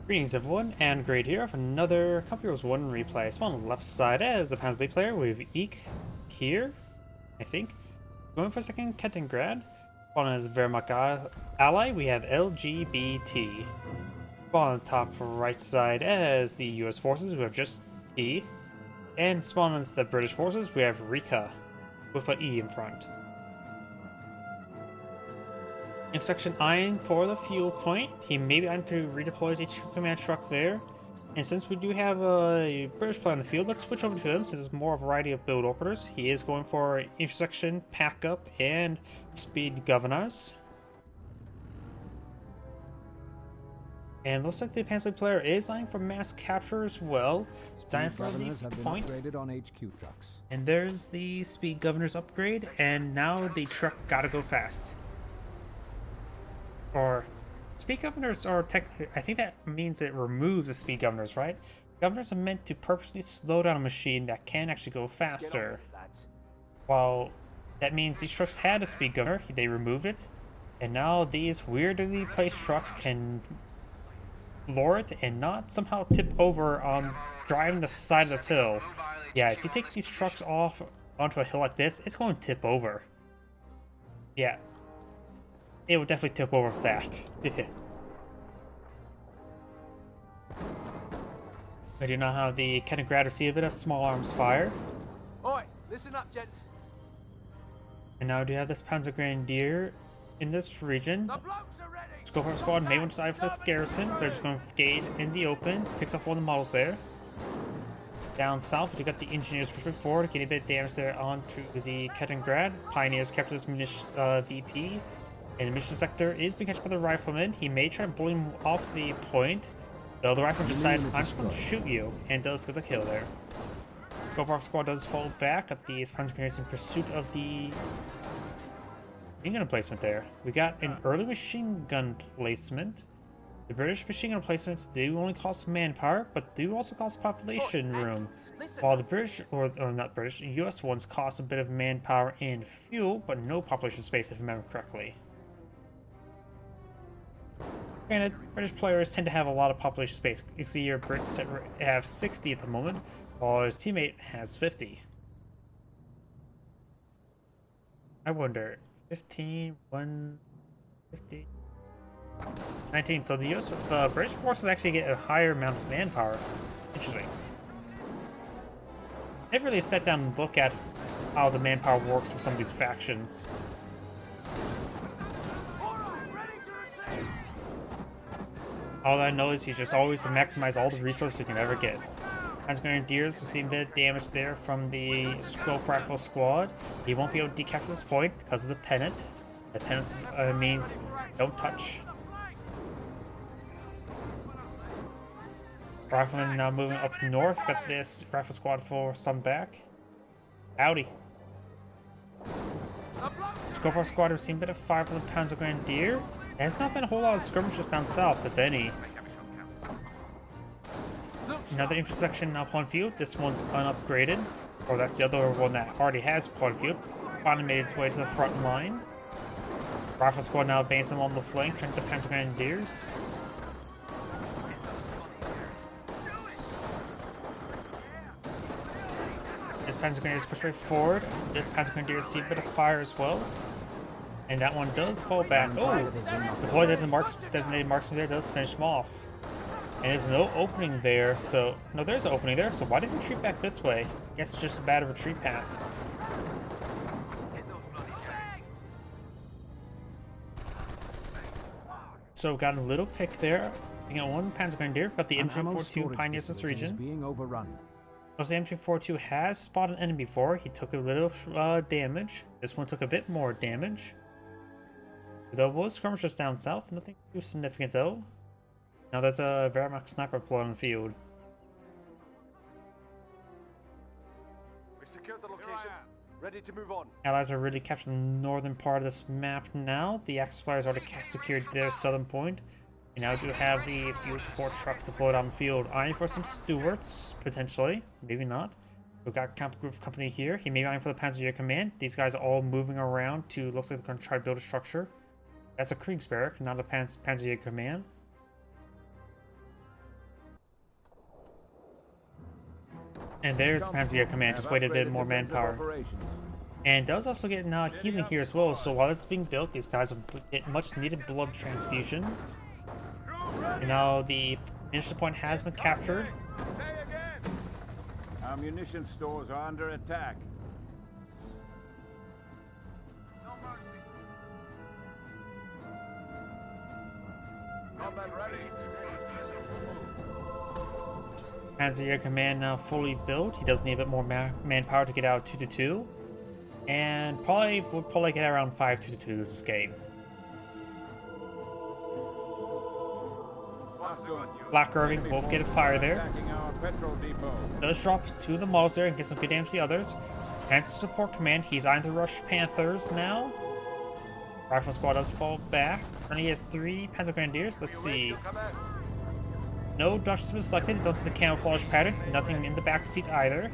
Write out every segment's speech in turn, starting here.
Greetings everyone, and Great here for another Company Wars 1 replay. So on the left side as the Panzer player, we have ekkeer, I think. Going for a second, Grad. On as Wehrmacht ally, we have LGBT. On the top right side as the US forces, we have just T. And spawn as the British forces, we have Rikka, with an E in front. In section eyeing for the fuel point, he may be going to redeploy his HQ command truck there. And since we do have a British player on the field, let's switch over to him since there's more variety of build openers. He is going for intersection, pack up, and speed governors. And looks like the Panzer player is eyeing for mass capture as well. Eyeing for the point. On HQ trucks. And there's the speed governors upgrade, and now the truck gotta go fast. Or speed governors are technically, I think that means it removes the speed governors, right? Governors are meant to purposely slow down a machine that can actually go faster. While that means these trucks had a speed governor, they removed it, and now these weirdly placed trucks can lower it and not somehow tip over on driving the side of this hill. Yeah, if you take these trucks off onto a hill like this, it's going to tip over. Yeah. It would definitely tip over with that. I do know how the Grad receive a bit of small arms fire. Oi, listen up, gents. And now we do have this Panzer Grenadier in this region. The blokes are ready. Scope squad may want to decide for this garrison. They're just going to engage in the open. Picks off one of the models there. Down south, we got the engineers pushing forward, getting a bit of damage there onto the Grad. Pioneers capture this munition VP. And the mission sector is being catched by the rifleman. He may try to blow him off the point, though the rifleman decides, I'm just going to shoot you, and does get the kill there. Scope squad does fall back at the Panzer Grenadiers in pursuit of the machine gun placement there. We got an early machine gun placement. The British machine gun placements do only cost manpower, but do also cost population room. While the British, or not British, US ones cost a bit of manpower and fuel, but no population space if I remember correctly. Granted, British players tend to have a lot of population space. You see your Brits have 60 at the moment, while his teammate has 50. I wonder, 15, 1, 50, 19. So the US, British forces actually get a higher amount of manpower. Interesting. Never really sat down and look at how the manpower works for some of these factions. All I know is you just always maximize all the resources you can ever get. Panzer Grenadiers will see a bit of damage there from the Scope Rifle squad. He won't be able to decapture this point because of the pennant. The pennant means don't touch. Rifleman now moving up north. Got this rifle squad for some back. Howdy. Scope Rifle squad have seen a bit of fire from the Panzer Grenadier. There's not been a whole lot of skirmishes down south, if any. Another intersection now upon field. This one's unupgraded. Or that's the other one that already has upon field. Finally made its way to the front line. Rifle squad now advancing along the flank, trying to the Panzer Grenadiers. This Panzer Grenadiers push right forward. This Panzer Grenadiers see a bit of fire as well. And that one does fall back. Oh! The boy that the designated marksman there does finish him off. And there's no opening there, so... No, there's an opening there, so why did he retreat back this way? Guess it's just a bad retreat path. So got a little pick there. You got one Panzer Grenadier, got the M242 pioneers this region. Being overrun. Because the M242 has spotted an enemy before, he took a little damage. This one took a bit more damage. There was skirmishes down south, nothing too significant though. Now there's a Wehrmacht sniper plot on the field. We've secured the location. Ready to move on. Allies are really capturing the northern part of this map now. The Axis players already secured their southern point. And now do have the field support truck deployed on the field. Eyeing for some Stuarts, potentially. Maybe not. We've got Group Company here. He may be eyeing for the Panzer Command. These guys are all moving around to, looks like they're going to try to build a structure. That's a Kriegsberg, not a Panzer Command. And there's Panzer Command, just waited a bit more manpower. Operations. And does also get healing here as well, so while it's being built, these guys will get much needed blood transfusions. And now the munition point has been captured. Our munition stores are under attack. Combat ready. Panzer Command now fully built. He does need a bit more manpower to get out 2-2. And would probably get around 5-2 this game. Black Irving both get a fire there. Attacking our petrol depot. Does drop two of the models there and get some good damage to the others. Panzer Support Command, he's eyeing to rush Panthers now. Rifle Squad does fall back. And he has 3 Panzer Grenadiers. Let's see. No Dutch has been selected. Don't see the camouflage pattern. Nothing in the back seat either.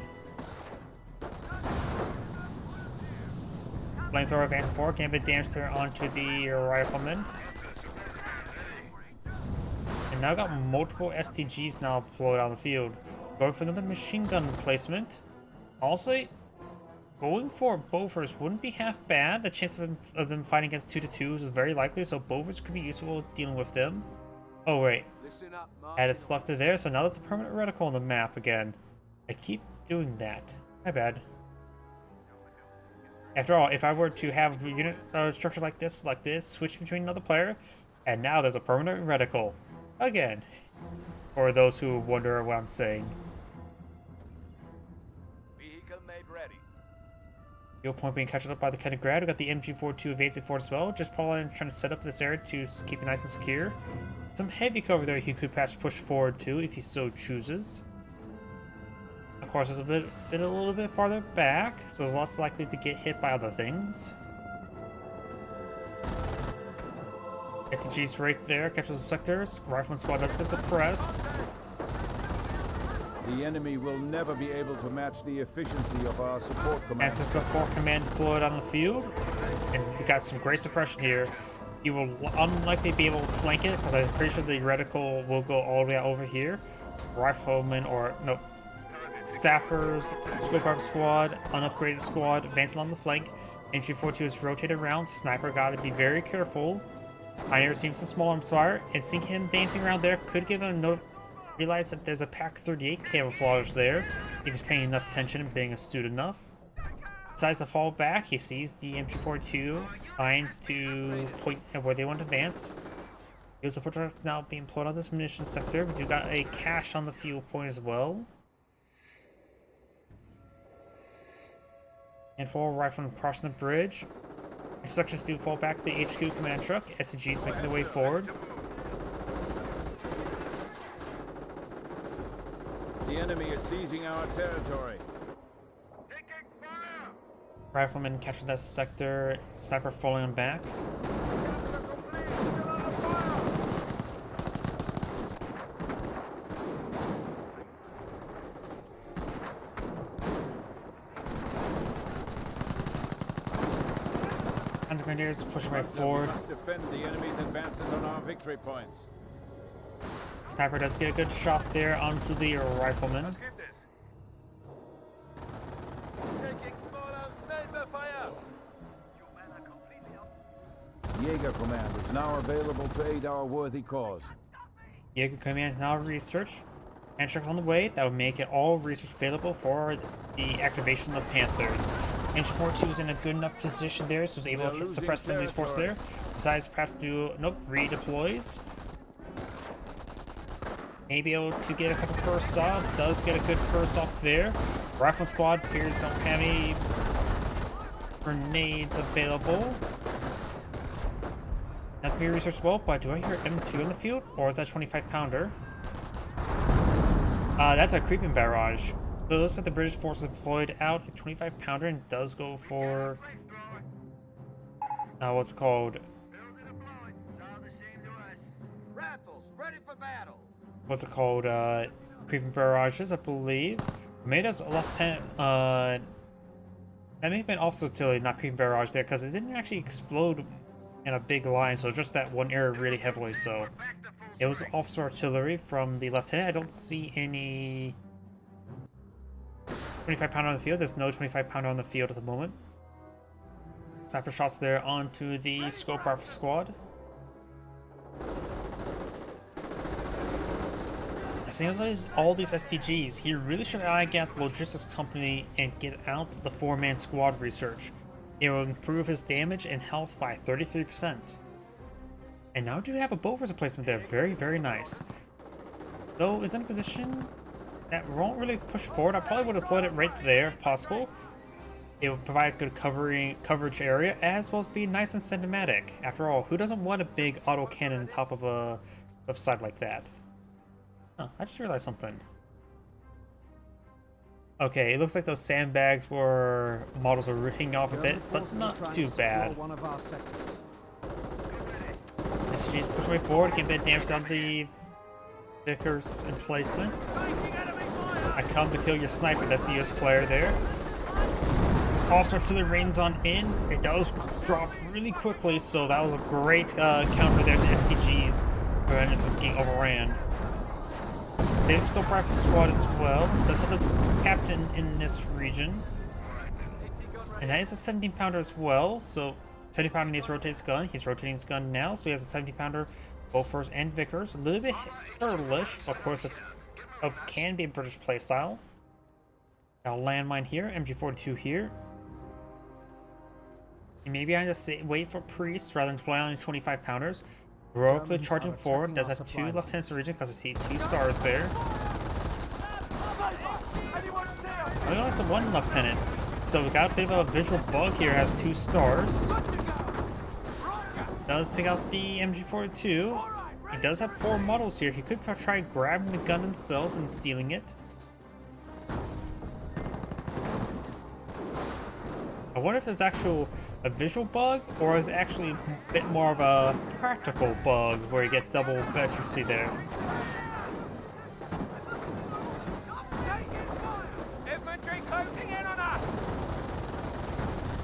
Flamethrower advancing forward. Getting a bit damage there onto the rifleman. And now got multiple STGs now deployed on the field. Going for another machine gun replacement. Also, going for Bovers wouldn't be half bad. The chance of them fighting against 2-2 is very likely, so Bovers could be useful dealing with them. Oh wait, had it selected there, so now there's a permanent reticle on the map again. I keep doing that. My bad. After all, if I were to have a unit structure like this, switch between another player, and now there's a permanent reticle. Again. For those who wonder what I'm saying. Vehicle made ready. Field point being captured up by the Kaliningrad. We got the MG42 advancing forward as well. Just probably trying to set up this area to keep it nice and secure. Some heavy cover there he could perhaps push forward to if he so chooses. Of course, it's a little bit farther back, so it's less likely to get hit by other things. SCG's right there, captures some sectors. Rifleman squad does get suppressed. The enemy will never be able to match the efficiency of our support And command. support command deployed on the field. And we got some great suppression here. He will unlikely be able to flank it, because I'm pretty sure the reticle will go all the way out over here. Riflemen, or no, sappers, scope rifle squad, unupgraded squad, advancing on the flank. MG42 is rotated around. Sniper gotta be very careful. Pioneer seems some small arms fire, and seeing him dancing around there could give him a note. Realize that there's a Pack 38 camouflage there. If he's paying enough attention and being astute enough. Decides to fall back. He sees the MG42 trying to point at where they want to advance. He was a project now being employed on this munition sector. We do got a cache on the fuel point as well. And 4 riflemen crossing the bridge. Sections do fall back to the HQ command truck. SCG's making their way forward. The enemy is seizing our territory. Riflemen captured that sector. Sniper falling back. Panzer Grenadiers pushing right forward. We must defend the enemy's advances on our victory points. Sniper does get a good shot there onto the rifleman. Let's get this. Taking smaller sniper fire. Your men are completely up. Jaeger Command is now available to aid our worthy cause. Jaeger Command now research. And truck on the way. That would make it all research available for the activation of Panthers. H42 is in a good enough position there, so was able to suppress the enemy's force there. Decides perhaps to do, nope, redeploys. Maybe able to get a couple bursts off. Does get a good burst off there. Rifle squad appears don't have any grenades available. Nothing to be researched well, but do I hear M2 in the field? Or is that 25 pounder? That's a creeping barrage. So it looks like the British force is deployed out a 25 pounder and does go for what's it called? Rifles ready for battle. What's it called? Creeping barrages, I believe. Maybe that's a lieutenant. That may have been officer artillery, not creeping barrage there, because it didn't actually explode in a big line, so just that one area really heavily. So it was officer artillery from the lieutenant. I don't see any 25 pounder on the field. There's no 25 pounder on the field at the moment. Sniper shots there onto the scope rifle squad. Seems all these STGs, he really should get the logistics company and get out the 4-man squad research. It will improve his damage and health by 33%. And now do have a bow replacement there, very, very nice. Though is in a position that won't really push forward. I probably would have put it right there if possible. It will provide good coverage area as well as be nice and cinematic. After all, who doesn't want a big auto cannon on top of a side like that? Oh, I just realized something. Okay, it looks like those sandbags models were hanging off a bit, but not too bad. SG's push way forward, get a bit of damage down the Vickers emplacement. I come to kill your sniper, that's the US player there. Also, artillery rains on in. It does drop really quickly, so that was a great counter there to STGs, who ended up getting overran. Same scope rifle squad as well. Does have the captain in this region. And that is a 17 pounder as well. So 70 pounder needs to rotate his gun. He's rotating his gun now. So he has a 70 pounder, both for and Vickers. A little bit turtleish, but of course it's can be a British playstyle. Now landmine here, MG42 here. And maybe I just wait for Priest rather than deploy on 25 pounders. Heroically charging forward, does have 2 lieutenants in the region because I see 2 stars there. Only has 1 lieutenant, so we got a bit of a visual bug here, has 2 stars. Does take out the MG42. He does have 4 models here. He could try grabbing the gun himself and stealing it. I wonder if there's a visual bug, or is it actually a bit more of a practical bug where you get double accuracy there?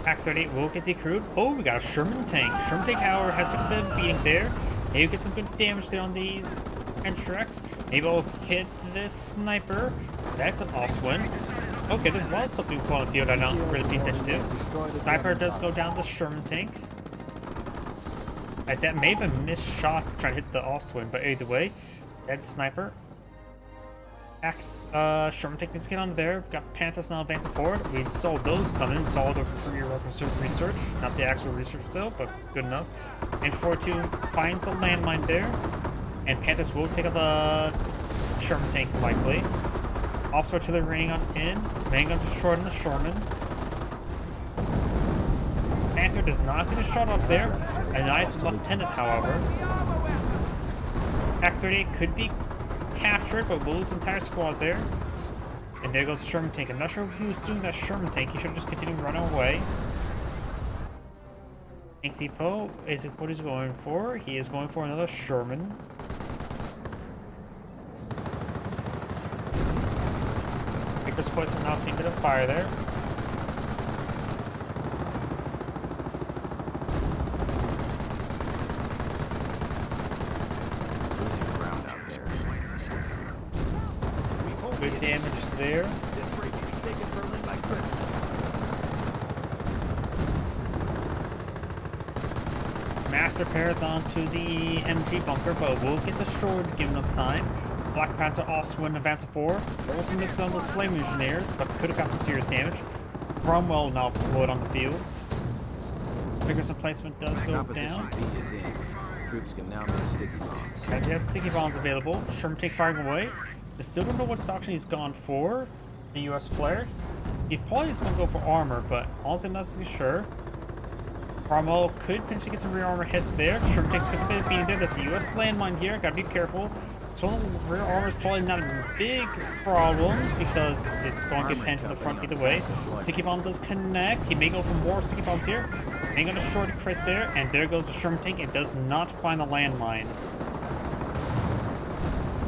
Pack 38 will get decrewed. Oh, we got a Sherman tank. Sherman tank, however, has a bit of beating there. Maybe get some good damage there on these Entrex. Maybe I'll hit this sniper. That's an Oswin. Okay, there's a lot of stuff we put on the field I don't really pay attention to. Sniper does go down the Sherman tank. That may have been a missed shot to try to hit the Oswin, but either way, that's sniper. Sherman tank needs to get on there. We've got Panthers now advancing forward. We saw those coming, saw the prerequisite research. Not the actual research still, but good enough. And 4-2 finds the landmine there. And Panthers will take out the Sherman tank likely. Officer artillery raining on in. Main gun destroyed on the Sherman. Panther does not get a shot off there. A nice lieutenant, however. Pack 38 could be captured, but we'll lose the entire squad there. And there goes the Sherman tank. I'm not sure who's doing that Sherman tank. He should have just continued running away. Tank depot is what he's going for. He is going for another Sherman. This place will now see a bit of fire there. Good damage there. Master pairs onto the MG bunker, but will get destroyed given enough time. Black Panther also win advance of 4. Also missed on those flame engineers, but could have got some serious damage. Cromwell now deployed on the field. Vickers emplacement does go down. Troops can now make sticky bombs. And they have sticky bombs available. Sherman tank firing away. I still don't know what doctrine he's gone for. The US player. He probably is going to go for armor, but also I'm not so sure. Cromwell could potentially get some rear armor hits there. Sherman tank's a bit of being there. There's a US landmine here. Gotta be careful. So rear armor is probably not a big problem because it's going to get penned to the front either way. Sticky bomb does connect. He may go for more sticky bombs here. Ain't gonna short a crit there, and there goes the Sherman tank. It does not find the landmine.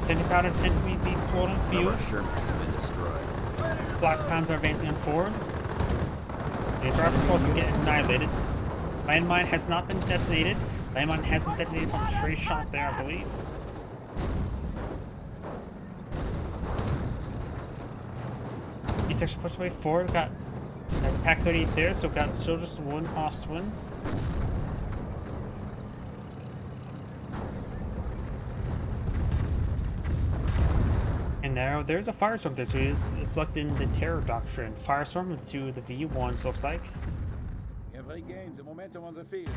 70 powder tend to be deployed on the field. Black Pounds are advancing on forward. These rifle squads will get annihilated. Landmine has not been detonated. Landmine has been detonated from a stray shot there, I believe. He's actually pushed away forward. Got there's a pack 38 there, so got still just one Ostwin. And now there's a Firestorm there, so he's selecting the Terror Doctrine. Firestorm into the V1s, looks like. You have regained the momentum on the field.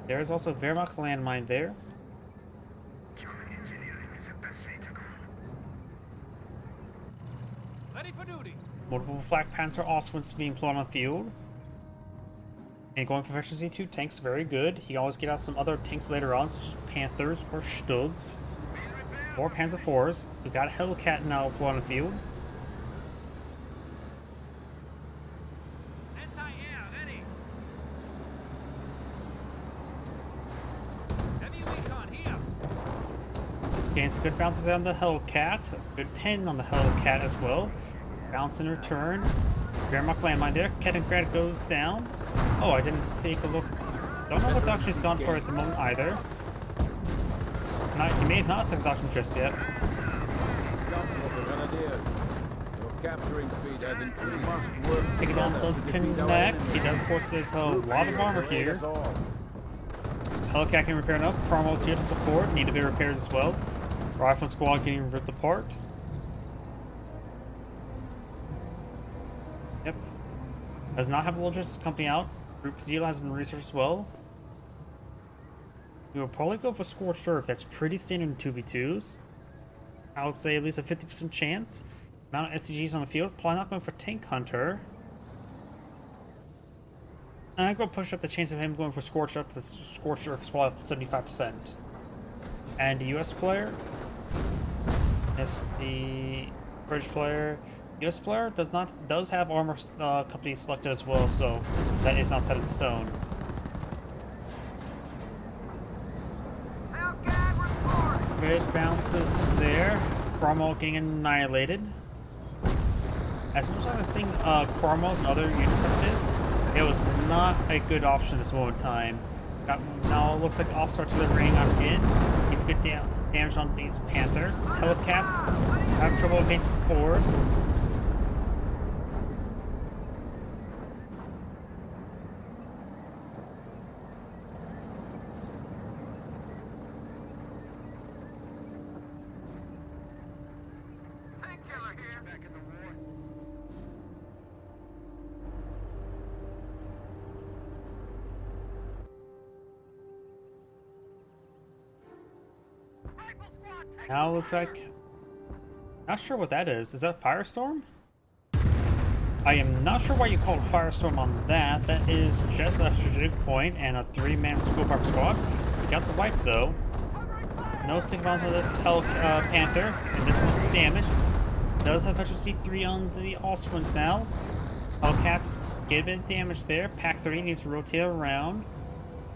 There's also a Wehrmacht landmine there. Ready for duty. Multiple Flak Panzer Ostwins being plotted on the field. And going for efficiency 2 tanks, very good. He can always get out some other tanks later on, such as Panthers or Stugs. Or Panzer IVs. We got Hellcat now plotted on the field. Anti-air ready. Heavy recon here. Getting some good bounces on the Hellcat. Good pin on the Hellcat as well. Bounce in return. Wehrmacht landmine there. Kettengrad goes down. Oh, I didn't take a look. Don't know what doctrine he's gone for at the moment either. He may have not set the doctrine just yet. Capturing speed has increased. Taking down does connect. He does, of course, there's a lot of armor here. Hellcat can repair enough. Cromwell's here to support. Need a bit of repairs as well. Rifle squad getting ripped apart. Yep. Does not have a logistics company out. Group Zero has been researched as well. We will probably go for Scorched Earth. That's pretty standard in 2v2s. I would say at least a 50% chance. Amount of SCGs on the field. Probably not going for Tank Hunter. And I go push up the chance of him going for Scorched Earth. The Scorched Earth is probably up to 75%. And the US player. Yes, the British player. US player does have armor company selected as well, so that is not set in stone. Good bounces there. Cromwell getting annihilated. As much as I've seen Cromwells and other units like this, it was not a good option at this moment in time. Now it looks like Officer Artillery on in. He's good damage on these Panthers. Hellcats have trouble advancing forward. Now it looks like... Not sure what that is. Is that Firestorm? I am not sure why you called Firestorm on that. That is just a strategic point and a 3-man scope arc squad. We got the wipe though. No stick onto this Panther, and this one's damaged. Does have efficiency 3 on the Ostwins now. Hellcats get a bit of damage there. Pack 3 needs to rotate around.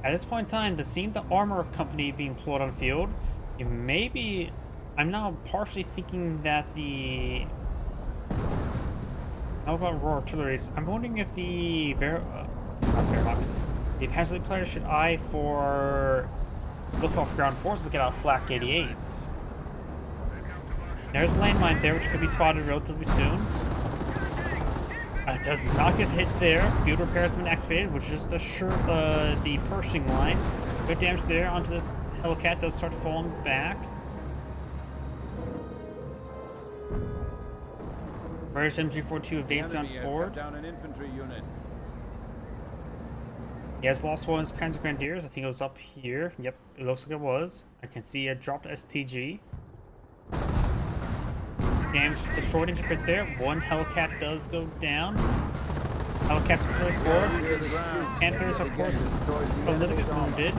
At this point in time, seeing the armor company being plotted on the field, maybe I'm now partially thinking that the... How about Royal Artilleries? I'm wondering if the Pansy player should eye for Luftwaffe ground forces to get out flak 88s. There's a landmine there, which could be spotted relatively soon. Does not get hit there. Field repair has been activated, which is the Pershing line. Good damage there onto this Hellcat. Does start falling back. British MG42 advancing on forward. Down an infantry unit. He has lost one of his Panzer Grenadiers. I think it was up here. Yep, it looks like it was. I can see a dropped STG. Damage destroyed infantry there. One Hellcat does go down. Hellcat's really forward. Panthers, of course, a little bit wounded.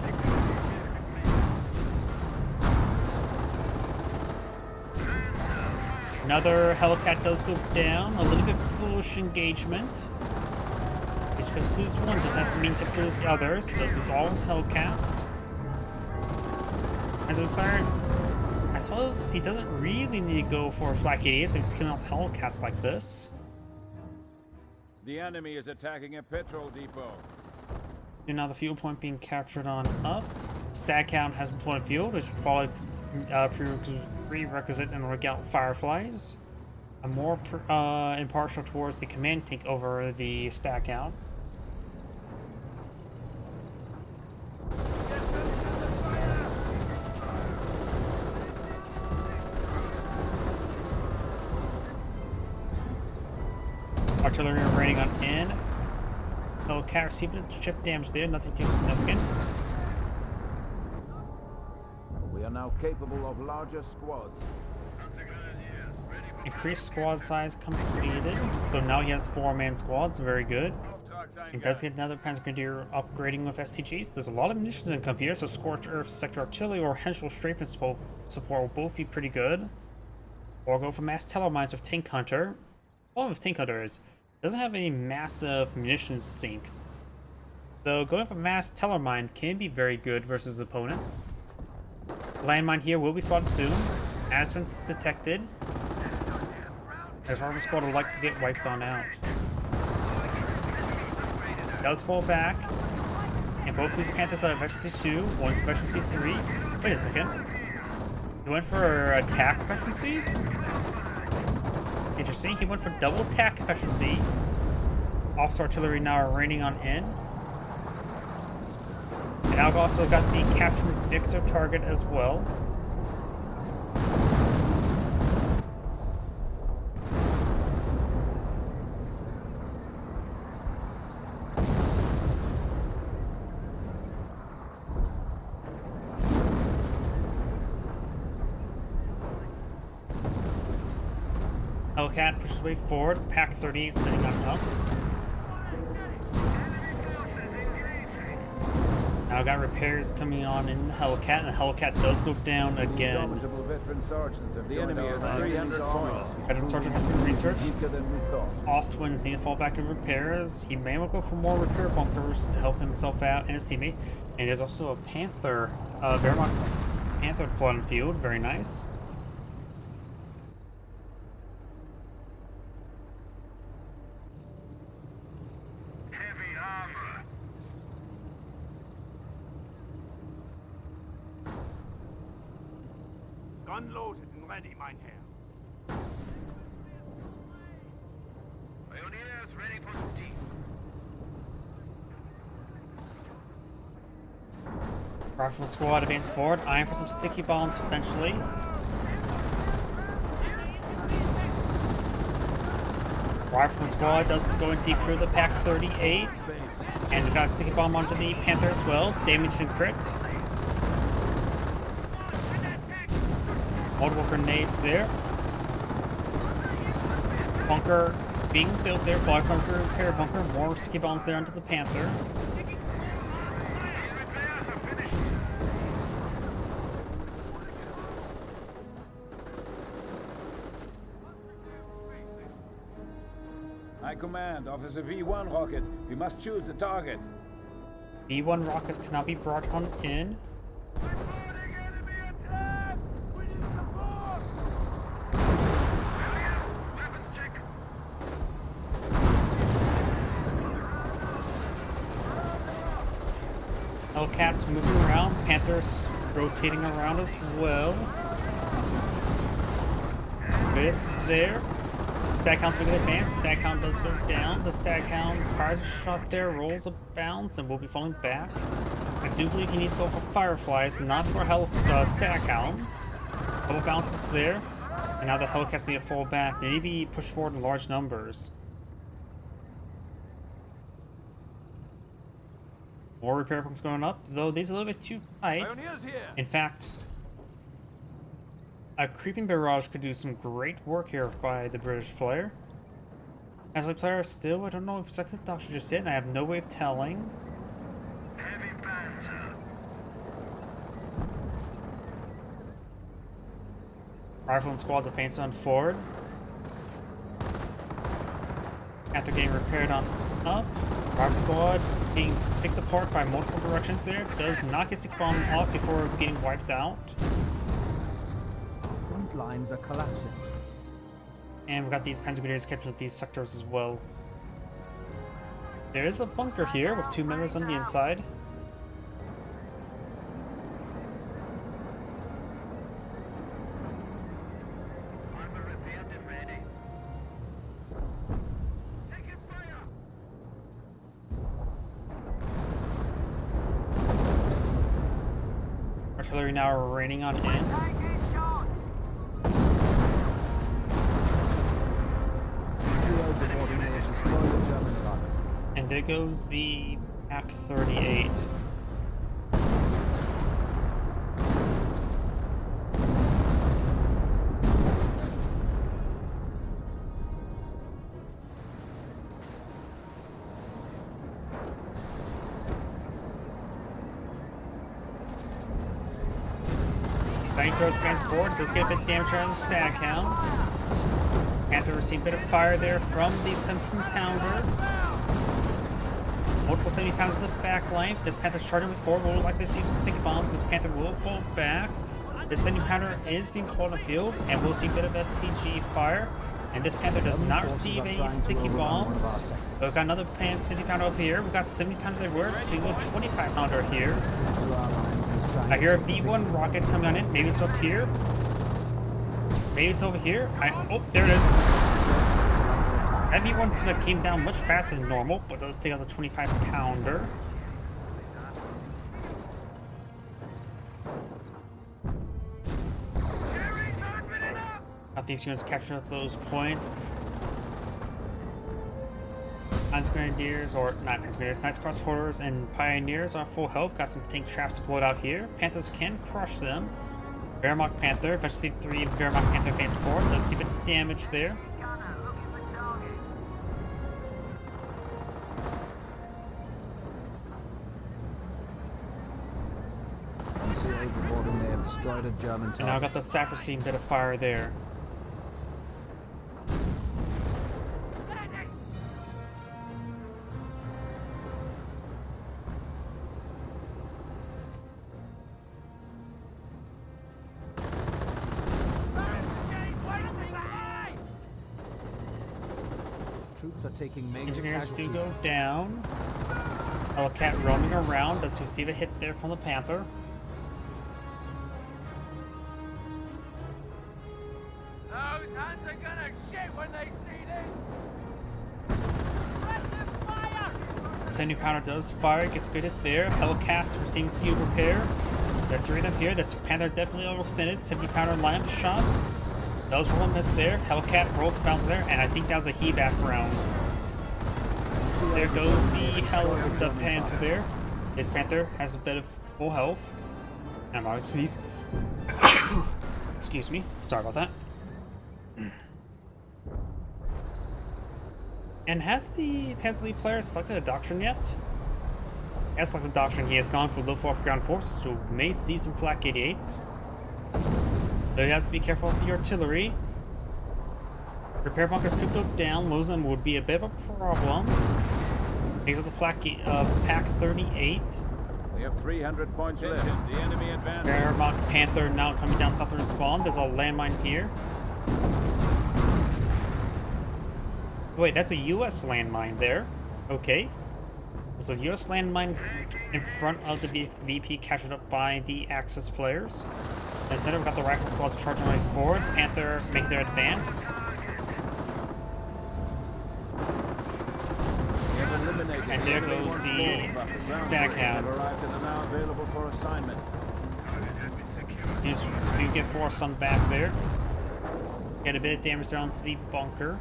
Another Hellcat does go down. A little bit foolish engagement. He's just lose one, does that mean to lose the others? Does lose all his Hellcats. As a player, I suppose he doesn't really need to go for flak 88s and killing off Hellcats like this. The enemy is attacking a petrol depot. And now the fuel point being captured on up. Stat count has been put on field, which probably prerequisite in order to get out Fireflies. I'm more impartial towards the command tank over the stack out. Artillery raining on in. Hellcat received a chip damage there, nothing too significant. We are now capable of larger squads. Increased squad size completed. So now he has 4-man squads, very good. He does get another Panzer Grenadier upgrading with STGs. There's a lot of munitions in camp here, so Scorch Earth, Sector Artillery, or Henschel Strafe support will both be pretty good. Or go for Mass Teller Mines with Tank Hunter. All with Tank Hunter is doesn't have any massive munitions sinks. So going for Mass Teller Mine can be very good versus the opponent. Landmine here will be spotted soon. Has been detected. As Armor Squad would like to get wiped on out. Does fall back. And both these Panthers are efficiency 2, one's efficiency 3. Wait a second. He went for attack efficiency? Interesting. He went for double attack efficiency. Officer Artillery now are raining on in. And I've also got the Captain Victor target as well. Hellcat pushes way forward. Pack 38 sitting on up. Now got repairs coming on in the Hellcat, and the Hellcat does go down again. Indomitable veteran sergeants have the enemy has 300 points. Veteran Sergeant has been researched. Weaker than we thought. Ostwin's need to fall back to repairs. He may well go for more repair bunkers to help himself out and his teammate. And there's also a Panther, Vermont Panther deployed on the field. Very nice. Gun loaded and ready, mein Herr. Pioneers ready for duty. Rifle squad advancing forward, eyeing for some sticky bombs potentially. Rifle squad does go and decrew the Pack 38. And we got a sticky bomb onto the Panther as well. Damage and crit. Multiple grenades there. Bunker being built there. Black bunker, repair bunker. More sticky bombs there onto the Panther. I command, Officer V1 rocket. We must choose a target. B1 rockets cannot be brought on in. Reporting enemy attack! We need support! Weapons check. Hellcat's moving around. Panther's rotating around as well. It's there. Stag Hound's making an advance. Stag Hound does go down. The Stag Hound fires a shot there, rolls a bounce, and will be falling back. I do believe he needs to go for Fireflies, not for Stag Hounds. Double bounces there. And now the Hellcats need to fall back. They need to be pushed forward in large numbers. More repair bunkers going up, though these are a little bit too tight. Pioneers here! In fact, a creeping barrage could do some great work here by the British player. As a player still, I don't know if it's like the doctor just hit, and I have no way of telling. Heavy Panzer! Rifle and squads advance on forward. After getting repaired on up, Rifle squad being picked apart by multiple directions there. Does not get stick bomb off before getting wiped out. Front lines are collapsing. And we've got these Panzer Grenadiers capturing these sectors as well. There is a bunker here with 2 members on the inside. Artillery now raining on in. NCOs reporting they have destroyed the German target. And there goes the Pack 38. Flamethrower spans forward, does get a bit of damage on the stag hound. Panther received a bit of fire there from the 17-pounder. Multiple 70 pounds in the back line. This Panther's charging with 4, will likely receive some sticky bombs. This Panther will fall back. This 70-pounder is being pulled on the field, and we'll see a bit of STG fire. And this Panther does not receive any sticky bombs. But we've got another 70-pounder over here. We've got 70 pounds everywhere. See a 25-pounder here. I hear a V1 rocket coming on in. Maybe it's up here. Maybe it's over here. Oh, there it is. That V1 came down much faster than normal, but does take out the 25-pounder. Got these units capturing up those points. Knights Grenadiers, or not Knights Grenadiers, Knights Cross Hoarders and Pioneers are full health. Got some tank traps deployed out here. Panthers can crush them. Wehrmacht Panther, eventually 3 Wehrmacht Panther advance forward. Does see a bit of damage there. NCOs reporting they have destroyed a German target. And now I got the Sacristine bit of fire there. Troops are taking major Engineers do casualties. go down. Hellcat roaming around. Does receive a hit there from the Panther. Those hands are gonna shit when they see this! Massive fire! 70 pounder does fire, gets good hit there. Hellcats receiving field repair. There are 3 of them here. This Panther definitely overextended. 70 pounder line up shot. Does roll and miss there. Hellcat rolls and bounces there, and I think that was a heat-back round. There goes the Panther there. This Panther has a bit of full health. I'm always sneeze. Excuse me. Sorry about that. And has the Paisley player selected a doctrine yet? He has selected a doctrine. He has gone for low for ground forces, so we may see some flak 88s. So he has to be careful with the artillery. Repair bunkers could go down. Losing them would be a bit of a problem. Takes out the flak Pack 38. We have 300 points left. The enemy advances. Wehrmacht Panther now coming down south to spawn. There's a landmine here. Wait, that's a US landmine there. Okay. There's a US landmine in front of the VP captured up by the Axis players. In the center, we've got the rifle squads charging right forward. Panther make their advance. And there goes the stack hound. Arrived and are now available for assignment. You get 4 some back there. Get a bit of damage down to the bunker.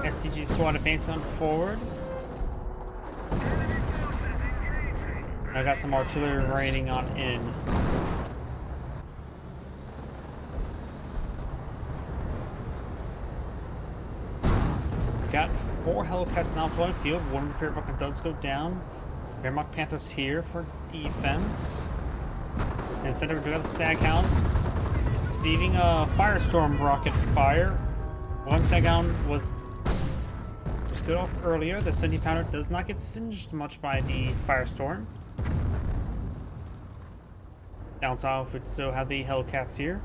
STG squad advancing on forward. I got some artillery raining on in. Got 4 Hellcats now put on field. 1 repair bunker does go down. Wehrmacht Panthers here for defense. And center we got the Staghound receiving a Firestorm rocket fire. 1 Staghound was good off earlier. The 70 pounder does not get singed much by the Firestorm. Down south, we still have the Hellcats here.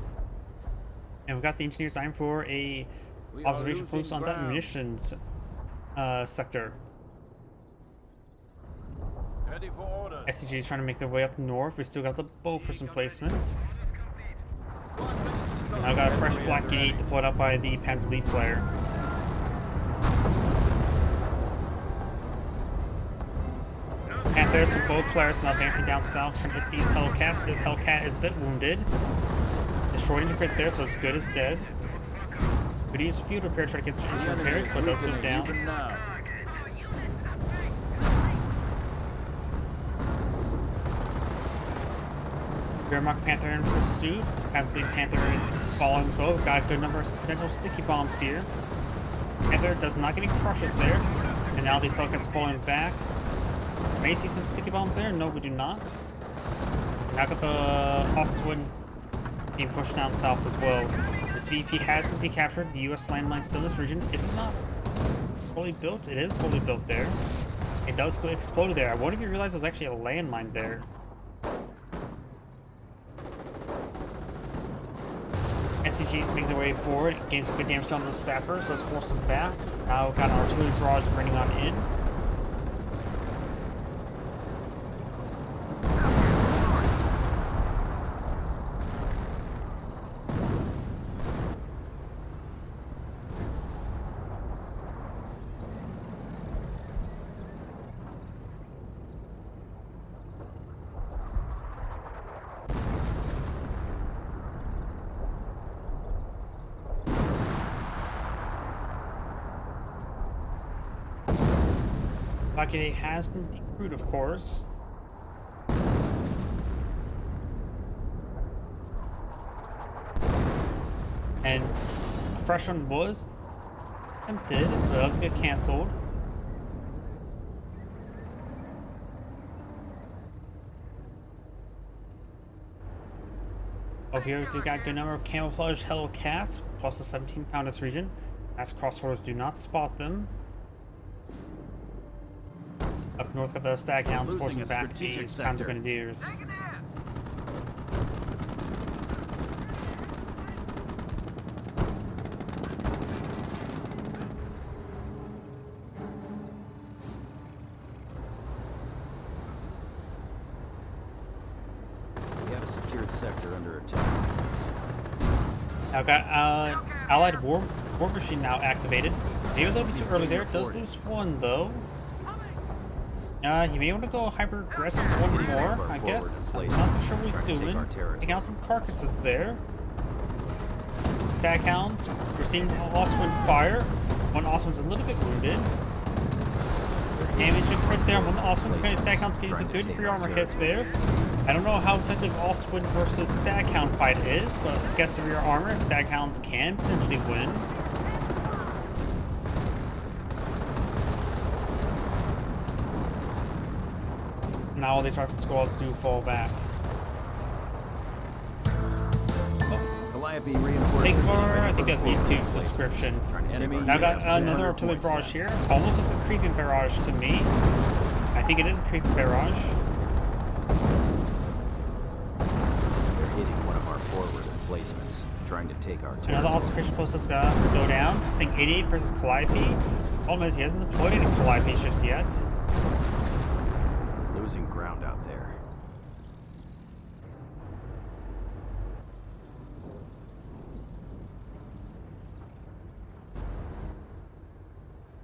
And we've got the engineers aiming for a observation post on that munitions sector. Ready for orders. SCG is trying to make their way up north. We still got the bow for some placement. Now got a fresh flak gate deployed up by the Panzer lead player. Panthers from both players now advancing down south, trying to hit these Hellcat. This Hellcat is a bit wounded. Destroyed into crit there, so it's good as dead. Could use a few to repair, try to get some repaired, but does go down. Wehrmacht Panther in pursuit. Panzer lead Panther following as well. We've got a good number of potential sticky bombs here. Panther does not get any crushes there. And now these Hellcats are falling back. May see some sticky bombs there. No, we do not. Now got the Oswin being pushed down south as well. This VP has been decaptured. The US landmine still in this region. Is it not fully built? It is fully built there. It does go explode there. I wonder if you realize there's actually a landmine there. SCG's making their way forward. Gains some good damage on those sappers. Let's force them back. Now we've got an artillery barrage raining on in. Luckily, it has been decrewed, of course. And a fresh one was attempted, but it does get cancelled. Over here, we've got a good number of camouflage Hellcats, plus the 17-pound in this region. As crossholders do not spot them. Up north, got the Staghounds forcing back these Panzer Grenadiers. We have a secured sector under attack. Now got Allied War Machine now activated. Maybe a little bit too early there. It does lose one though. He may want to go hyper aggressive one more, I guess. I'm not so sure what he's doing. Taking out some carcasses there. Staghounds, we're seeing Oswin fire. One Oswin's a little bit wounded. Damage and crit there. One Oswin's getting Staghounds getting some good free armor hits there. I don't know how effective Oswin versus Staghound fight is, but I guess the rear armor, Staghounds can potentially win. Now all these rifle squads do fall back. Big bar, I think that's a YouTube subscription. Now got another artillery barrage here. Almost looks like a creeping barrage to me. I think it is a creeping barrage. They're hitting one of our forward emplacements, trying to take our territory. Another observation post is gonna go down. Saying 88 versus Calliope. Problem is he hasn't deployed any Calliopes just yet. Losing ground out there.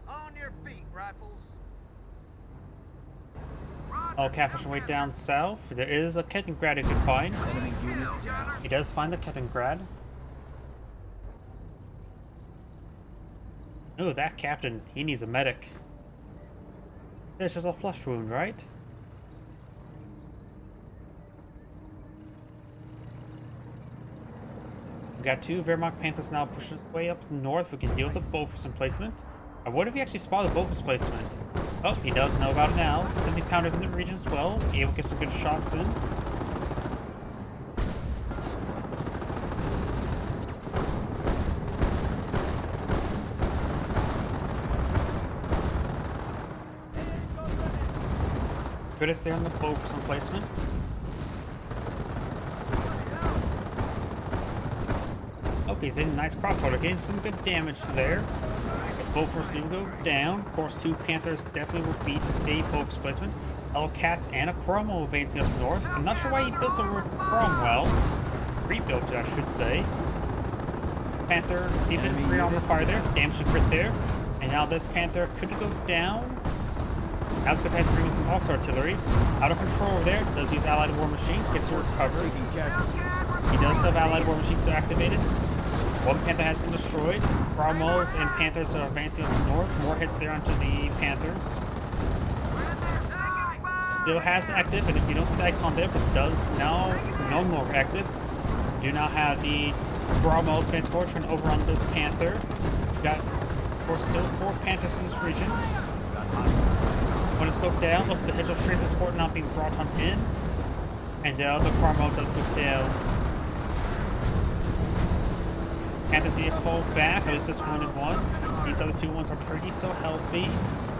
On your feet, rifles. All pushing way down south. There is a Kettengrad he can find. Enemy unit down. He does find the Kettengrad. Ooh, that captain, he needs a medic. This is a flesh wound, right? We got two Wehrmacht Panthers now pushes his way up north. We can deal with the bow for some placement. What if he actually spotted the bow for placement? Oh, he does know about it now. 70 pounders in the region as well. Be able to get some good shots in. Good as there on the bow for some placement. Okay, he's in a nice crossholder, getting some good damage there. Both first do go down. Of course, two Panthers definitely will beat a bow placement. Hellcats and a Cromwell advancing up north. I'm not sure why he built the Cromwell. Rebuilt it, I should say. Panther received it, 3 armor fire there, damage to crit there. And now this Panther could go down. Now it's going to have to bring in some Hawks artillery. Out of control over there, does use Allied War Machine, gets a recover. He does have Allied War Machines activated. One Panther has been destroyed. Cromwells and Panthers are advancing up north. More hits there onto the Panthers. Still has active, and if you don't see the icon there, but does now no more active. Do not have the Cromwell's advanced forward turn over on this Panther. You got, of course, still 4 Panthers in this region. When it's go down, looks like the Hedgehog Strength support not being brought on in. And the other Cromwell does go down. Panthers need to fall back, at least this one and one. These other 2 ones are pretty so healthy.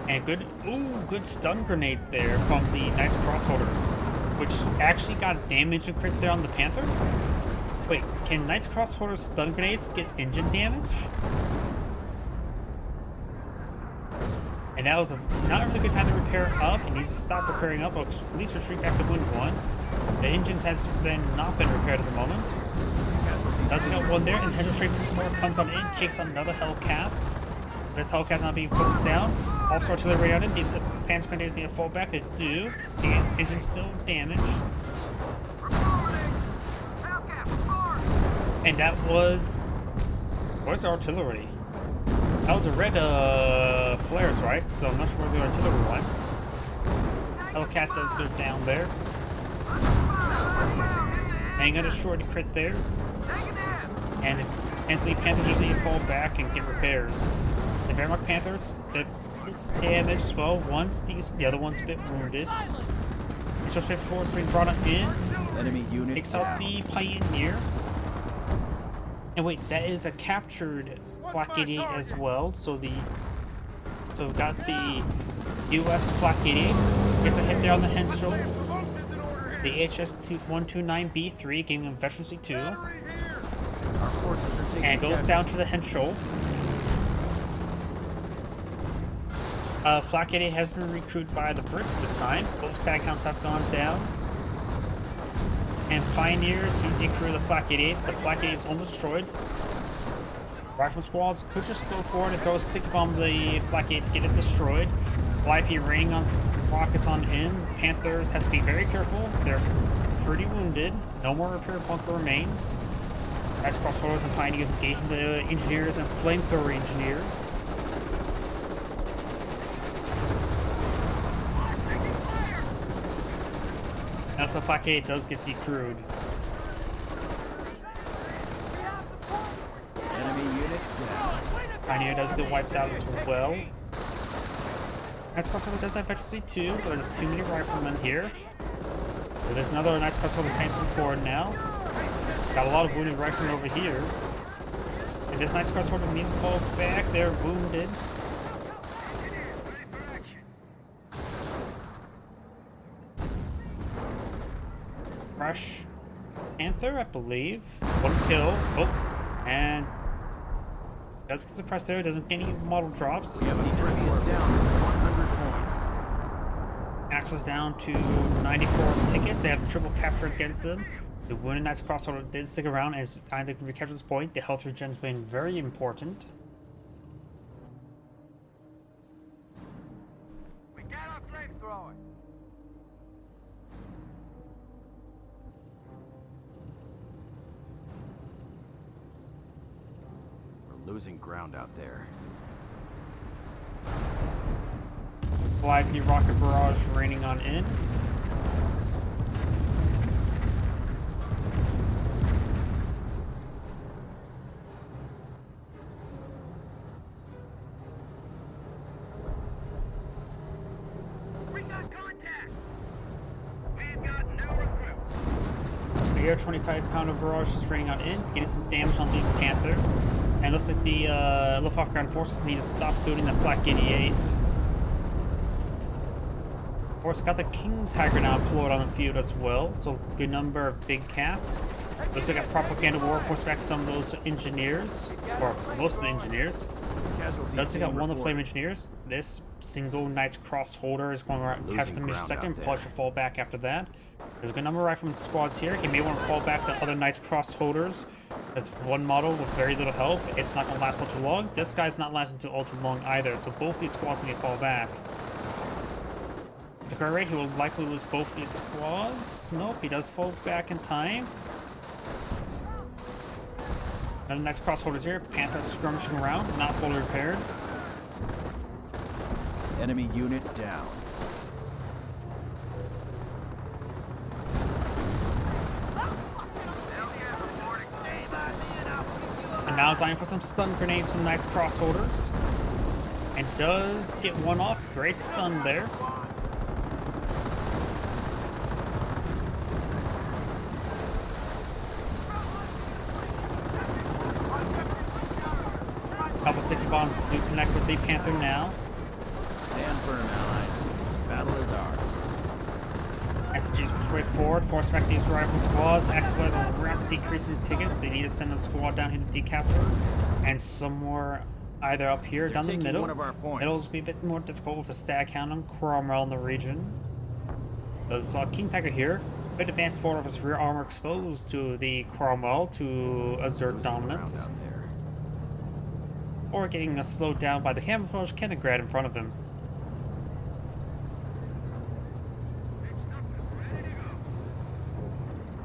And good stun grenades there from the Knights Crossholders, which actually got damage and crit there on the Panther. Wait, can Knights Crossholders stun grenades get engine damage? And that was not a really good time to repair up. He needs to stop repairing up, or at least retreat back to Wind 1. The engines has not been repaired at the moment. Does get one there, and Hedgehog Strength support comes on in, takes on another Hellcat. This Hellcat not being focused down. Also artillery on it. These Panzer grenades need to fall back. They do. The engine's still damaged. And that was... Where's the artillery? That was a red flares, right? So I'm not sure where the artillery went. Hellcat does go down there. And got destroyed the crit there. And instantly Panthers just need to fall back and get repairs. The Wehrmacht Panthers, they're damaged as well. The other one's a bit wounded. It's just forward being brought up in. Enemy unit Takes out the Pioneer. And wait, that is a captured Flak 88 as well. So got the US Flak 88. Gets a hit there on the Henschel. The HS 129B3 giving him Veterancy 2. And goes down to the Henschel. Flak 88 has been recruited by the Brits this time. Both stat counts have gone down. And Pioneers do decrew the Flak 88. The Flak 88 is almost destroyed. Rifle squads could just go forward and throw a stick bomb the Flak 88 to get it destroyed. Lively ring on rockets on in. Panthers have to be very careful. They're pretty wounded. No more repair bunker remains. Knights Crossholders and Pioneers engaging the engineers and flamethrower engineers. That's the Flak 88 does get decrewed. Enemy unit down. Pioneer does get wiped out as well. Knights Crossholder does have Veterancy 2, but there's too many riflemen here. So there's another Knights Crossholder advancing forward now. Got a lot of wounded riflemen over here. And this Knights Crossholder needs to fall back. They're wounded. Rush Panther, I believe. One kill. Oh, and does get suppressed there. Doesn't get any model drops. We have an enemy is down to 100 points. Access down to 94 tickets. They have the triple capture against them. The wounded Knights Crossholder did stick around and is trying to recapture this point. The health regen has been very important. We got our flamethrower. We're losing ground out there. Lively rocket barrage raining on in. We got contact. We've got new recruits. The air 25-pounder barrage is raining on in, getting some damage on these Panthers. And looks like the Luftwaffe ground forces need to stop building the Flak 88. Of course, got the King Tiger now deployed on the field as well, so good number of big cats. Looks like a propaganda war forced back some of those engineers, or most of the engineers. Casualties Does take out being one of the flame reported. engineers. This single Knight's Cross holder is going to capture them in a ground second, out there. but should fall back after that. There's a good number of rifleman squads here. He may want to fall back to other Knight's Cross holders. There's one model with very little health. It's not going to last all too long. This guy's not lasting too all too long either, so both these squads need to fall back. At the current rate, he will likely lose both these squads. Nope, he does fall back in time. Another Knight's Cross holders here. Panther skirmishing around, not fully repaired. Enemy unit down. And now he's eyeing for some stun grenades from Knight's Cross holders. And does get one off. Great stun there. Couple sticky bombs do connect with the Panther now. Stand firm, allies. Battle is ours. SGs push way forward, force back these rifle squads. Escalation will rapidly decrease in tickets. They need to send a squad down here to decapture. And somewhere either up here, down the taking middle. one of our points. Middle's be a bit more difficult with a stag hound and Cromwell in the region. There's King Tiger here. Bit advanced forward of his rear armor exposed to the Cromwell to assert Losing ground dominance. out there. Or getting slowed down by the camouflage Kennegrad in front of him.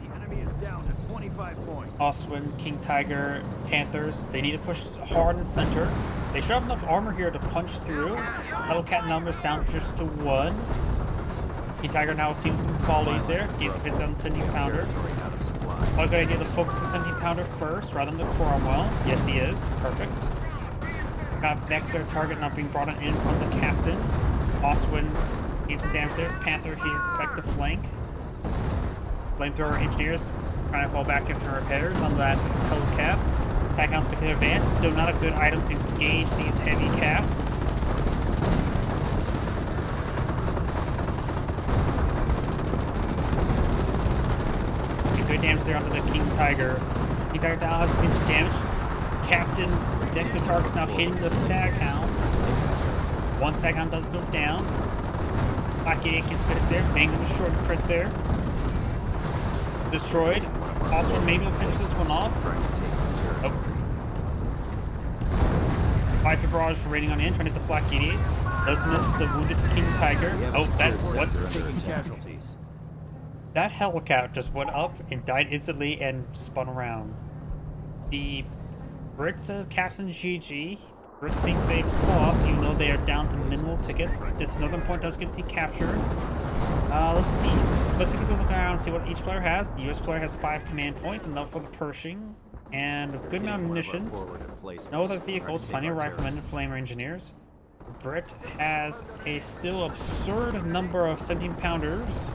The enemy is down to 25 points. Oswin, King Tiger, Panthers, they need to push hard in the center. They should have enough armor here to punch through. Hellcat numbers down just to 1. King Tiger now seeing some qualities there. Gains a bit on the 17 pounder. Territory out of supply. Probably a good idea to focus the 17 pounder first rather than the Cromwell. Yes, he is. Perfect. Got Vector target not being brought in from the captain. Oswin gains some damage there. Panther here back to flank. Flamethrower engineers trying to fall back against some repairs on that Hellcat. Stack hounds making advance, so not a good item to engage these heavy cats. Good damage there onto the King Tiger. King Tiger now has a bunch of damage. Captain's vector target's now hitting the stag hounds. One stag hound does go down. Black Idiot gets bits there. Banging the short crit there. Destroyed. Also, maybe we'll finish this one off. Trying to take the territory. Viper Barrage raiding on in, trying to hit the Black Idiot. Does miss the wounded King Tiger. Oh, that what? Taking casualties. That Hellcat just went up and died instantly and spun around. The Brits casting GG. Brits thinks they've lost, even though they are down to minimal tickets. This northern point does get decaptured. Let's see. Let's take a look around and see what each player has. The US player has 5 command points, enough for the Pershing, and a good amount of munitions. No other vehicles, plenty of riflemen and flamer engineers. Brit has a still absurd number of 17 pounders.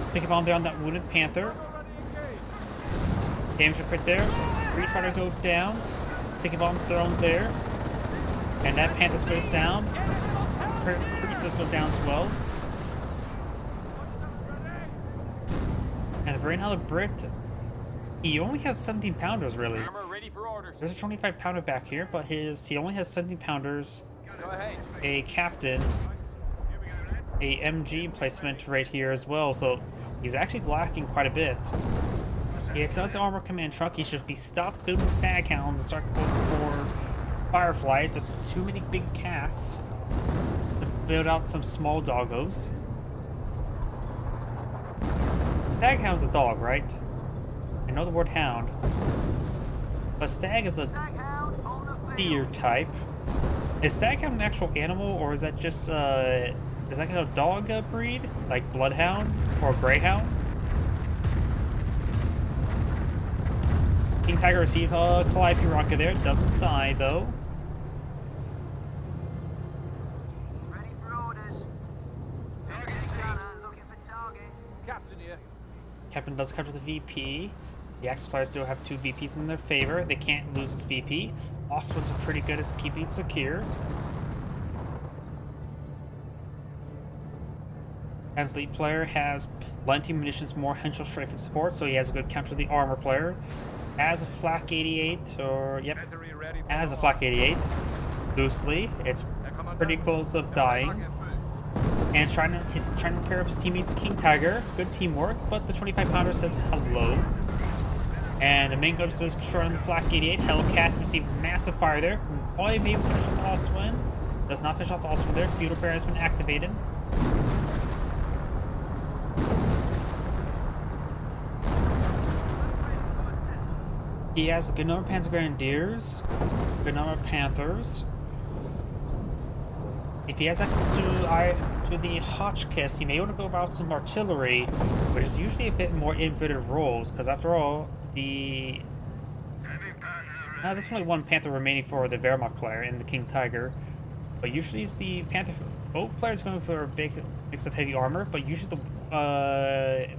Sticky bomb there on that wounded Panther. Damage crit there. 3 Spider go down. Sticky bomb thrown there. And that Panther goes down. Priestess go down as well. And right now the Brit, he only has 17 pounders really. Armor ready for orders. There's a 25 pounder back here, but he only has 17 pounders. Go ahead. A captain, a MG placement right here as well, so he's actually lacking quite a bit. He has his armor command truck. He should be stopped building stag hounds and start going for fireflies. There's too many big cats to build out some small doggos. Stag hound's a dog, right? I know the word hound, but stag is a deer type. Is stag hound an actual animal, or is that just is that kind of dog breed, like bloodhound or greyhound? King Tiger receive a Calliope rocket there, doesn't die though. Ready for orders. Looking for targets. Captain here. Captain does capture the VP. The Axe players still have 2 VPs in their favor. They can't lose this VP. Oswald's pretty good at keeping it secure. As lead player has plenty of munitions, more henchel strafe and support, so he has a good counter to the armor player. As a flak 88, or yep, Battery ready for as a launch. flak 88, loosely, it's pretty close of dying. And he's trying to pair up his teammates King Tiger. Good teamwork, but the 25 pounder says hello. And the main gun is destroyed on the flak 88. Hellcat received massive fire there. Probably be able to finish off the Oswin. Does not finish off the Oswin there. Feudal Bear has been activated. He has a good number of Panzer Grenadiers, good number of Panthers. If he has access to the Hotchkiss, he may want to go about some artillery, which is usually a bit more innovative roles, because after all, there's only one Panther remaining for the Wehrmacht player in the King Tiger, but usually it's the Panther. Both players going for a big mix of heavy armor, but usually the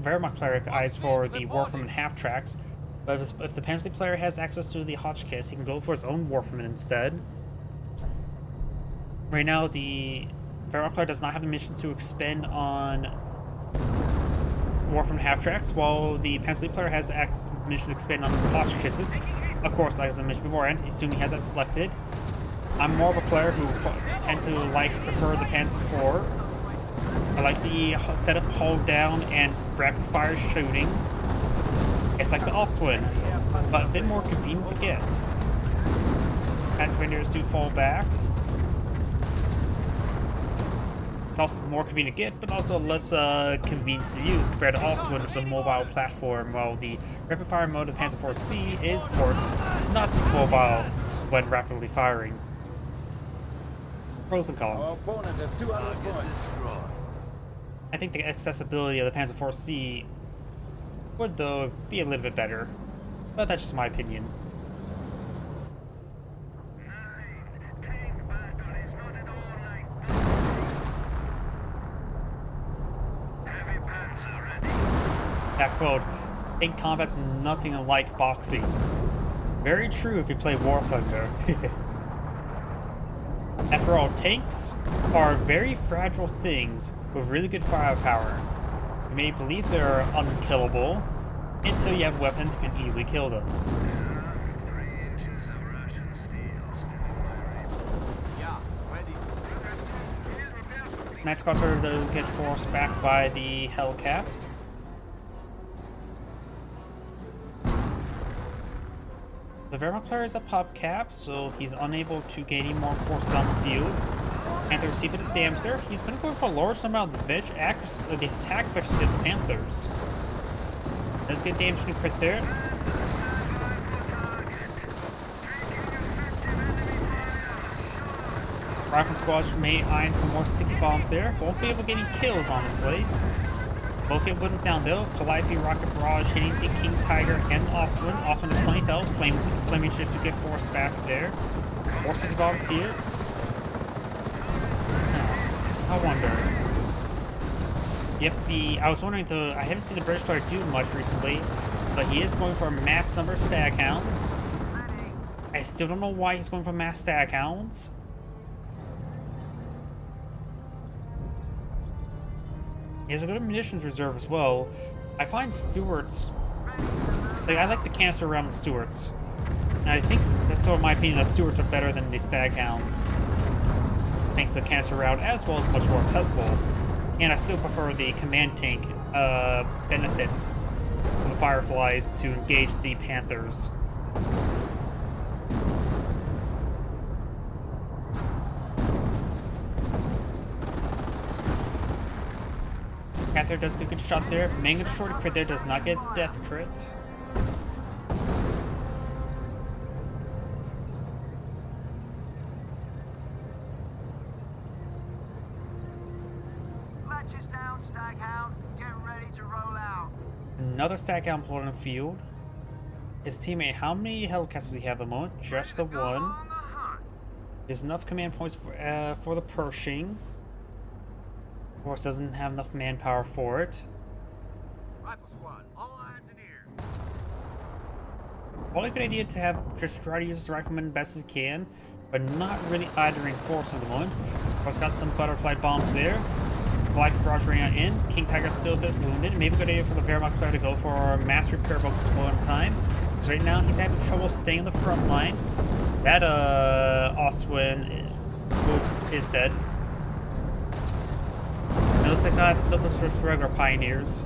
Wehrmacht player eyes for the Warframe and half tracks. But if the Panther player has access to the Hotchkiss, he can go for his own Warframe instead. Right now, the Wehrmacht player does not have the missions to expend on Warframe half tracks, while the Panther player has missions to expend on Hotchkisses. Of course, like as I mentioned beforehand, assuming he has that selected. I'm more of a player who tend to prefer the Panzer IV. I like the setup, hold down, and rapid fire shooting. It's like the Oswin, but a bit more convenient to get. Panzer Grenadiers do fall back. It's also more convenient to get, but also less convenient to use compared to Oswin, which is a mobile platform, while the rapid fire mode of Panzer IV-C is, of course, not mobile when rapidly firing. Pros and cons. Our opponent has 200 points. I think the accessibility of the Panzer IV-C would, though, be a little bit better, but that's just my opinion. That quote, "Tank combat's nothing like boxing." Very true if you play War Thunder. After all, tanks are very fragile things with really good firepower. You may believe they're unkillable until you have a weapon that can easily kill them. Next crosser does get forced back by the Hellcat. The Wehrmacht player is a pop cap, so he's unable to gain any more force on the field. Panther received a bit of damage there. He's been going for a large amount of the attack efficiency of the Panthers. Does get damage to crit there. Rifle squads may iron for more sticky bombs there. Won't be able to get any kills, honestly. Both get whittled down though. Calliope rocket barrage hitting the King Tiger and Oswin. Oswin has 20 health. Flaming just to get forced back there. More sticky bombs here. I wonder. Yep, I was wondering though, I haven't seen the British player do much recently, but he is going for a mass number of stag hounds. I still don't know why he's going for mass stag hounds. He has a good munitions reserve as well. I find Stuarts, I like the canister around the Stuarts. And I think that's sort of my opinion, the Stuarts are better than the stag hounds. Thanks to the canister round, as well as much more accessible. And I still prefer the command tank benefits of the Fireflies to engage the Panthers. Panther does get a good shot there. Mango short crit there does not get death crit. Latches down, Staghound. Get ready to roll out. Another Staghound pulled on the field. His teammate, how many Hellcats does he have at the moment? Just the Go one. on the hunt. There's enough command points for the Pershing. Of course, doesn't have enough manpower for it. Rifle squad, all eyes in here. Probably a good idea to have just try to use this rifleman best as he can, but not really either in force at the moment. Of course, got some butterfly bombs there. Black Barrage running in. King Tiger's still a bit wounded. Maybe a good idea for the Wehrmacht player to go for mass repair focus one time. Because right now he's having trouble staying on the front line. That Oswin is dead. It looks like those just regular pioneers.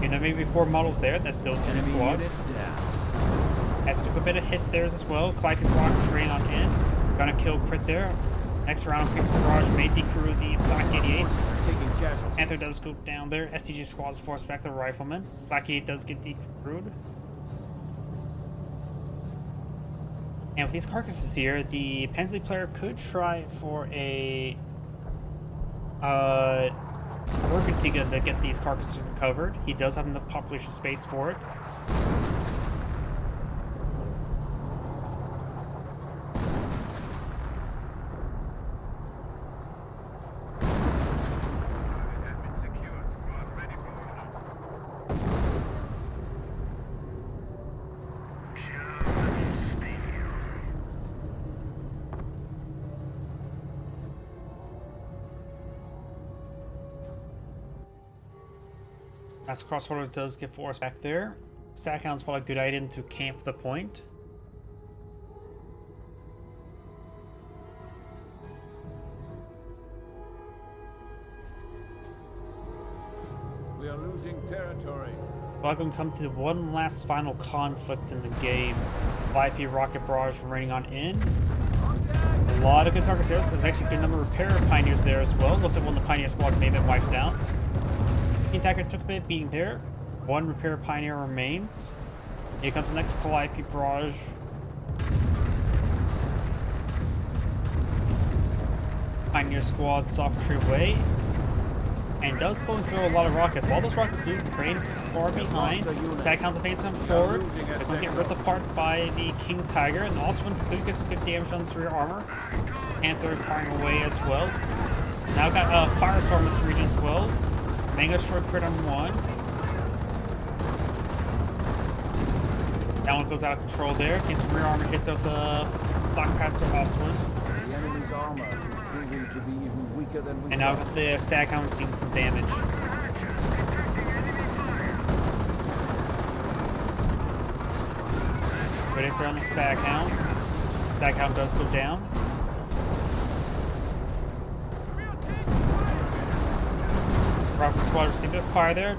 You know, maybe 4 models there. That's still 3 squads. Have took a bit of hit theirs as well. Clyde Rock's rain on in. Gonna kill crit there. Next round, Quick Barrage may decrew the Flak 88. Panther does go down there. STG squads force back the Rifleman. Flak 88 does get decrewed. And with these carcasses here, the Pensley player could try for a Organtiga to get these carcasses recovered. He does have enough population space for it. As Crossholder does get forced back there. Stackhound's probably a good item to camp the point. We are losing territory. We're going to come to one last final conflict in the game. VIP Rocket Barrage raining on in. A lot of good targets here. There's actually a good number of repair pioneers there as well. Looks like one of the pioneer squads may have been wiped out. King Tiger took a bit of beating there. 1 repair pioneer remains. Here comes the next Calliope Barrage. Pioneer squad's software way. And does go through a lot of rockets. While those rockets do train far behind, Stackhound's advance come forward. They're going to get ripped apart by the King Tiger. And also could get some good damage on its rear armor. Panther firing away as well. Now got a Firestorm in this region as well. Manga short crit on 1. That one goes out of control there. Gets some rear armor hits out the Black Panther Oswin. The enemy's armor is proving to be even weaker than we And now thought. the Staghound seeing some damage. But it's on the Staghound. Staghound does go down. Rocket squad received a bit of fire there.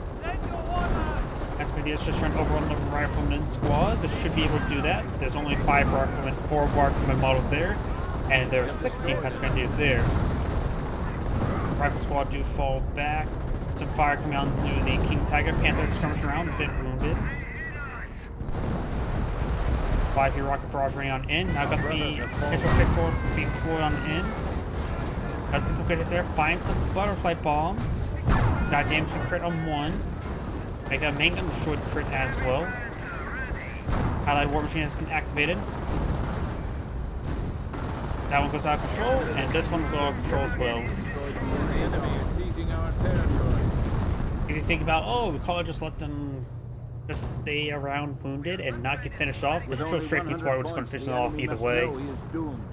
That's going to be just trying to overrun the Rifleman squads. It should be able to do that. There's only 5 Riflemen, 4 Rifleman models there, and there are 16 Pennsylvanians there. Rifle squad do fall back. Some fire coming out through the King Tiger. Panther skirmish around, a bit wounded. 5 Rocket Barrage running on in. Now got the Intro Pixel being deployed on in. Let's get some good hits there. Find some butterfly bombs. Got damage to crit on 1. Make a main gun destroyed crit as well. Highlight War Machine has been activated. That one goes out of control, and this one will go out of control as well. The enemy is seizing our territory. If you think about, oh, we probably just let them just stay around wounded and not get finished off, the With control only straight piece 100 bar, we're just going to points, finish it the off enemy either must way. know he is doomed.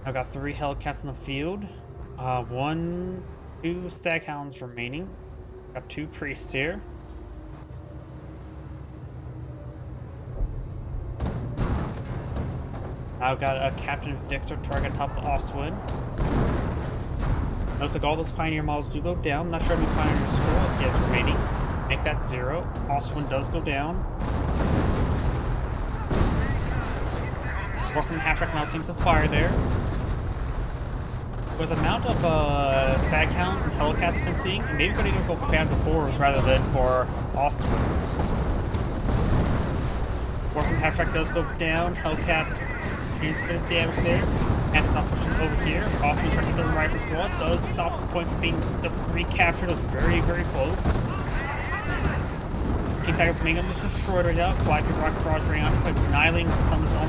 I've got 3 Hellcats in the field. 1, 2 Staghounds remaining. Got 2 priests here. I've got a Captain Victor target top of Oswin. Looks like all those Pioneer models do go down. Not sure how many Pioneer squads he has remaining. Make that 0. Oswin does go down. Working half-track now seems to fire there. With the amount of Staghounds and Hellcats I've been seeing, maybe we're going to go for bands of 4s rather than for Oswins. Working half-track does go down. Hellcat needs a bit of damage there. And it's not pushing over here. Oswin's trying to get the rifle squad. Does stop the point from being recaptured. It was very, very close. King Tiger's main gun is destroyed right now. Calliope Rocket Barrage running on, annihilating some of his own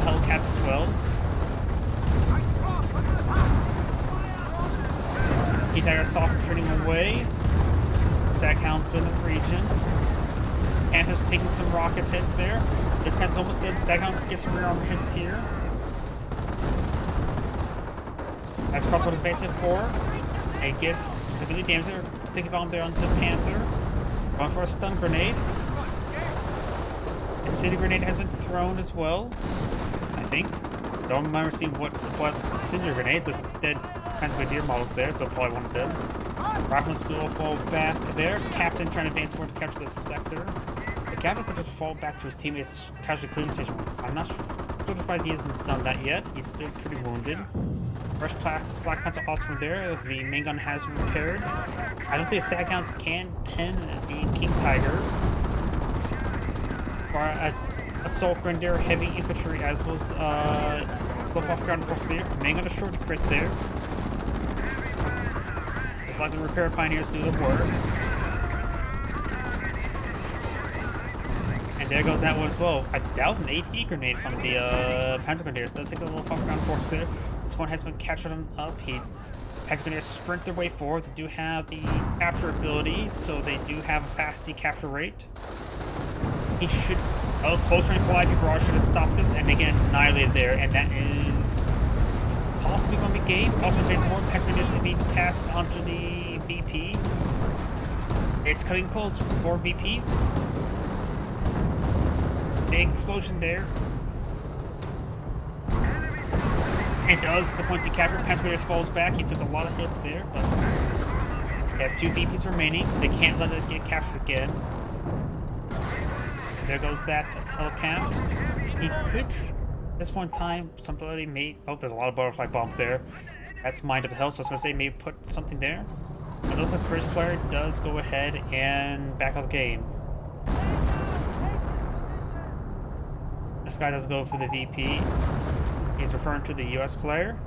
Hellcats as well. King Tiger soft turning away. Staghound's in the region. Panther's taking some rockets hits there. This Panther's almost dead. Staghound gets some rear armor hits here. That's crossbow advancing forward. It gets severely damaged there. Sticky bomb there onto the Panther. Going for a stun grenade. A city grenade has been thrown as well, I think. Don't remember seeing what cinder grenade. There's dead Grenadier models there, so probably one of them. Rockman's will fall back there. Captain trying to advance forward to capture this sector. The captain could just fall back to his teammates' casualty cleaning station. I'm not so surprised he hasn't done that yet. He's still pretty wounded. Fresh Black Panther also there. The main gun has been repaired. I don't think Staghounds can pen the King Tiger. Or Assault Grenadier heavy infantry as was buff off ground force here. Main gun a short crit there. Just like the repair pioneers do the work. And there goes that one as well. That was an AT grenade from the Panzer Grenadiers. Does take a little off ground force there. This one has been captured on up. Panzer Grenadiers sprint their way forward. They do have the capture ability, so they do have a fast decapture rate. He should. Oh, close range Calliope Barrage should have stopped this, and they get annihilated there, and that is possibly going to be game. Also, advance more expedition being cast onto the VP. It's cutting close for VPs. Big explosion there. It does the point to capture. Panzer falls back. He took a lot of hits there, but they have 2 VPs remaining. They can't let it get captured again. There goes that Hellcat. He could, at this point in time, somebody may. Oh, there's a lot of butterfly bombs there. That's Mind of Hell, so I was going to say maybe put something there. It looks like the British player does go ahead and back out the game. This guy doesn't go for the VP. He's referring to the US player.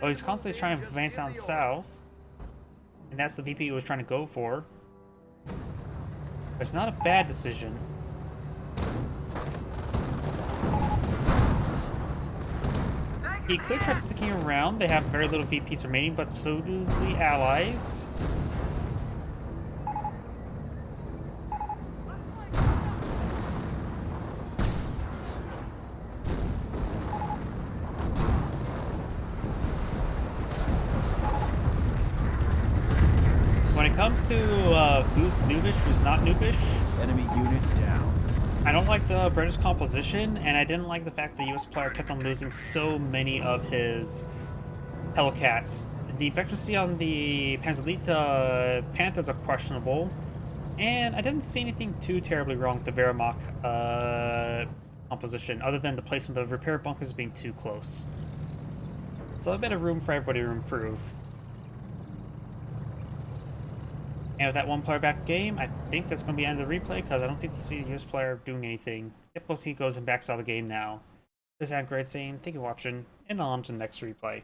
Oh, he's constantly trying to advance down south. And that's the VP he was trying to go for. It's not a bad decision. He could try sticking around. They have very little VPs remaining, but so does the Allies. When it comes to who's noobish, who's not noobish, Enemy unit down. I don't like the British composition, and I didn't like the fact the US player kept on losing so many of his Hellcats. The effectiveness on the Panzerita Panthers are questionable, and I didn't see anything too terribly wrong with the Wehrmacht composition, other than the placement of repair bunkers being too close. So a bit of room for everybody to improve. And with that one player back game, I think that's going to be the end of the replay, because I don't think to see the US player doing anything. Yep, he goes and backs out of the game now. This is Great saying, thank you for watching, and on to the next replay.